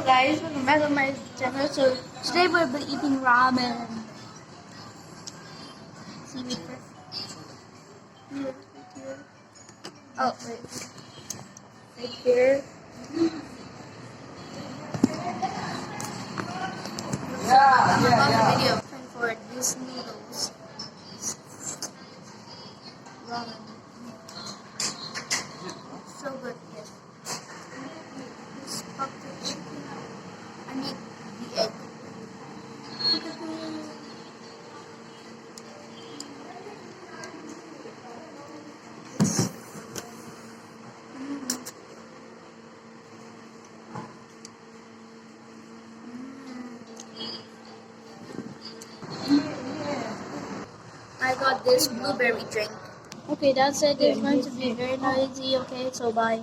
guys, welcome back on my channel. So today we'll be eating ramen. See me first. Here, right here. Oh wait, right here. I'm about the video. Trying for these noodles. Ramen. So good, yes. This bucket chicken. I need the egg. I got this blueberry drink. Okay, that's it. It's going to be very noisy. Okay, so bye.